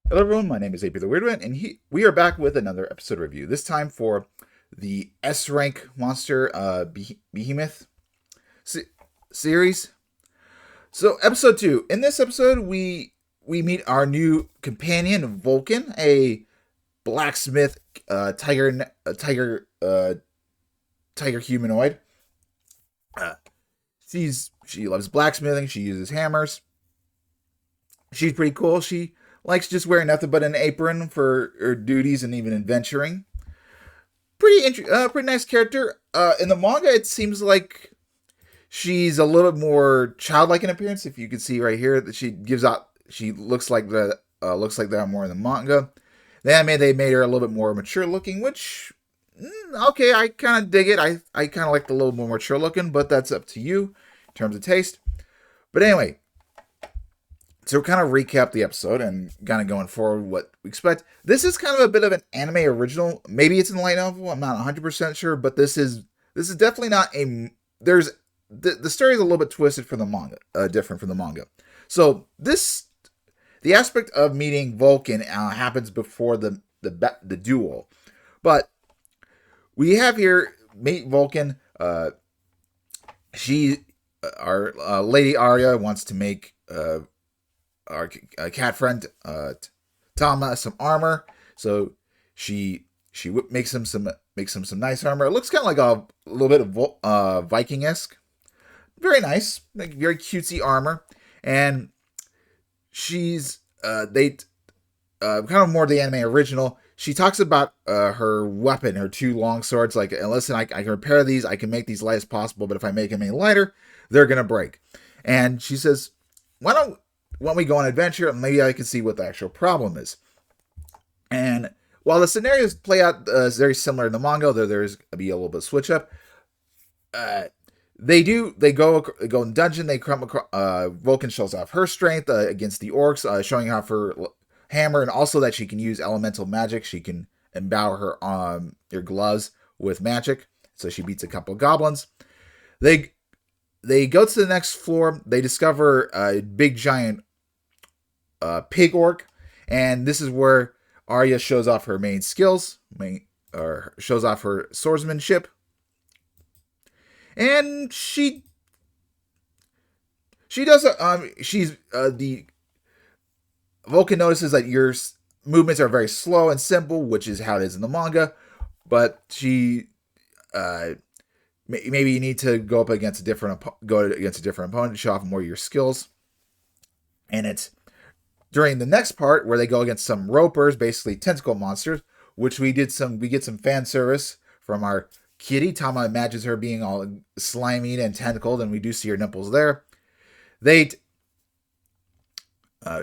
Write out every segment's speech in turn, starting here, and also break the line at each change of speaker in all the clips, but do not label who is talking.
Hello everyone, my name is AP the Weird One, and we are back with another episode review. This time for the S rank monster Behemoth se- series. So episode 2. In this episode, we meet our new companion Vulcan, a blacksmith tiger humanoid. Uh, she loves blacksmithing. She uses hammers. She's pretty cool. She likes just wearing nothing but an apron for her duties and even adventuring. Pretty nice character. In the manga, it seems like she's a little bit more childlike in appearance. If you can see right here, that she looks like that more in the manga. The anime, they made her a little bit more mature looking, which okay, I kind of dig it. I kind of like the little more mature looking, but that's up to you in terms of taste. But anyway, to kind of recap the episode and kind of going forward what we expect, this is kind of a bit of an anime original. Maybe it's in the light novel. I'm not 100% sure, but this is definitely not a. There's the story is a little bit twisted from the manga, different from the manga. So the aspect of meeting Vulcan happens before the duel, but we have here meet Vulcan. She our Lady Arya wants to make our cat friend Tama some armor. So makes him some nice armor. It looks kind of like a little bit of Viking esque. Very nice, like very cutesy armor. And she's they kind of more the anime original. She talks about her weapon, her two long swords. Like, listen, I can repair these. I can make these light as possible. But if I make them any lighter, they're gonna break. And she says, "Why don't when we go on an adventure, maybe I can see what the actual problem is." And while the scenarios play out very similar in the manga, though there's be a little bit of switch up, uh, they go in dungeon. They come across Vulcan shows off her strength against the orcs, showing off her hammer, and also that she can use elemental magic. She can empower her gloves with magic, so she beats a couple of goblins. They they go to the next floor. They discover a big giant pig orc, and this is where Arya shows off her main skills, or shows off her swordsmanship, and she does. She's the Vulcan notices that your movements are very slow and simple, which is how it is in the manga. But uh, maybe you need to go against a different opponent to show off more of your skills. And it's during the next part where they go against some ropers, basically tentacle monsters, which we get some fan service from our kitty. Tama imagines her being all slimy and tentacled, and we do see her nipples there. They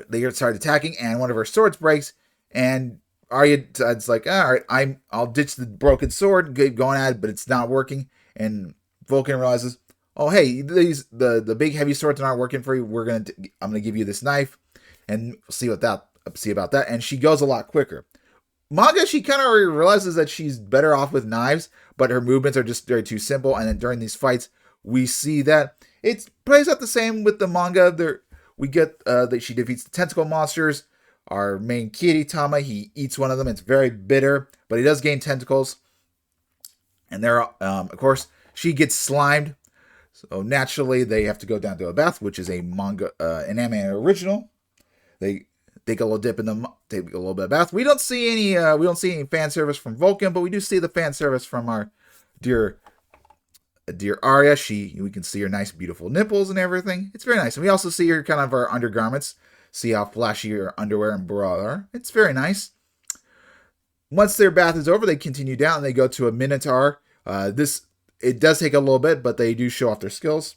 they start attacking, and one of her swords breaks, and Arya decides like, all right, I'll ditch the broken sword, get going at it, but it's not working. And Vulcan realizes, oh hey, the big heavy swords aren't working for you. I'm gonna give you this knife, and see about that. And she goes a lot quicker. Manga, she kind of realizes that she's better off with knives, but her movements are just very too simple. And then during these fights, we see that it plays out the same with the manga. We get that she defeats the tentacle monsters. Our main kitty Tama, he eats one of them. It's very bitter, but he does gain tentacles. And there, of course, she gets slimed. So naturally, they have to go down to a bath, which is a manga, an anime original. They take a little dip in the take a little bit of bath. We don't see any fan service from Vulcan, but we do see the fan service from our dear Arya. We can see her nice, beautiful nipples and everything. It's very nice. And we also see her kind of her undergarments. See how flashy her underwear and bra are. It's very nice. Once their bath is over, they continue down and they go to a Minotaur. This it does take a little bit, but they do show off their skills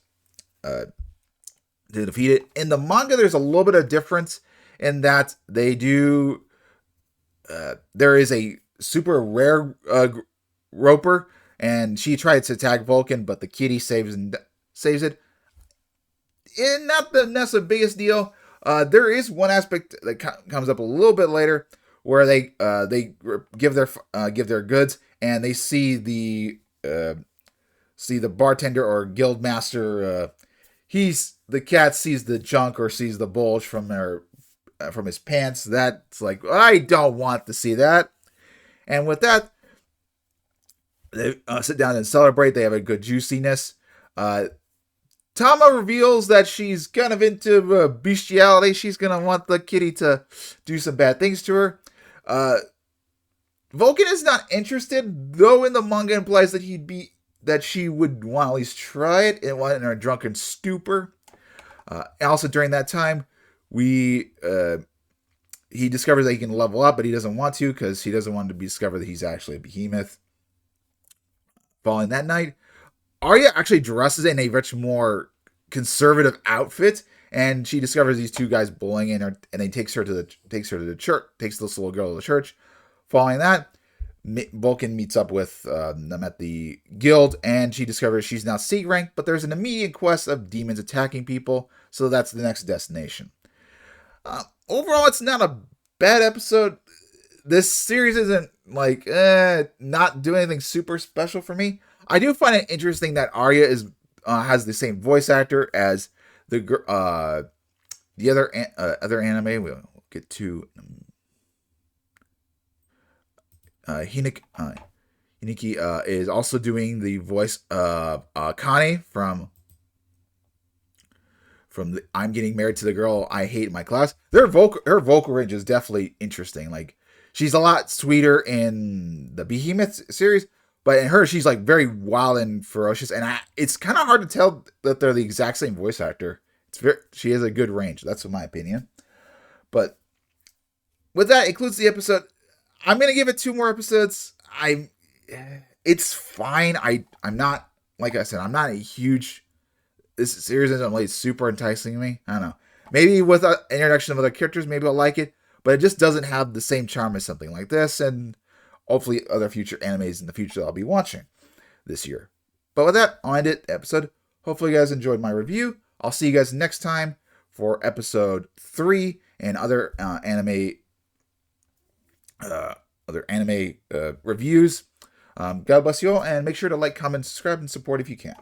to defeat it. In the manga, there's a little bit of difference in that they do. There is a super rare roper, and she tries to attack Vulcan, but the kitty saves it. And not that's the biggest deal. There is one aspect that comes up a little bit later where they give their goods, and they see the bartender or guild master. The cat sees the junk or sees the bulge from from his pants. That's like, I don't want to see that. And with that, they sit down and celebrate. They have a good juiciness. Uh, Tama reveals that she's kind of into bestiality. She's gonna want the kitty to do some bad things to her. Uh, Vulcan is not interested, though in the manga implies that she would want to at least try it in a drunken stupor. Also during that time, he discovers that he can level up, but he doesn't want to because he doesn't want to be discovered that he's actually a behemoth. Following that night, Arya actually dresses in a much more conservative outfit, and she discovers these two guys bullying her, and they takes her to the church, takes this little girl to the church. Following that, Vulcan meets up with them at the guild, and she discovers she's now C rank, but there's an immediate quest of demons attacking people, so that's the next destination. Overall, it's not a bad episode. This series isn't like not doing anything super special for me. I do find it interesting that Arya has the same voice actor as the other anime. We'll get to Hineki is also doing the voice of Connie from the I'm Getting Married to the Girl I Hate in My Class. Her vocal range is definitely interesting. Like, she's a lot sweeter in the Behemoth series, but in her she's like very wild and ferocious, and it's kind of hard to tell that they're the exact same voice actor. She has a good range. That's in my opinion. But with that, includes the episode. I'm gonna give it 2 more episodes. It's fine. I'm not, like I said, I'm not a huge. This series isn't really super enticing to me. I don't know. Maybe with an introduction of other characters, maybe I'll like it. But it just doesn't have the same charm as something like this, and hopefully other future animes in the future that I'll be watching this year. But with that, I'll end it episode. Hopefully you guys enjoyed my review. I'll see you guys next time for episode 3 and other anime reviews. God bless you all, and make sure to like, comment, subscribe, and support if you can.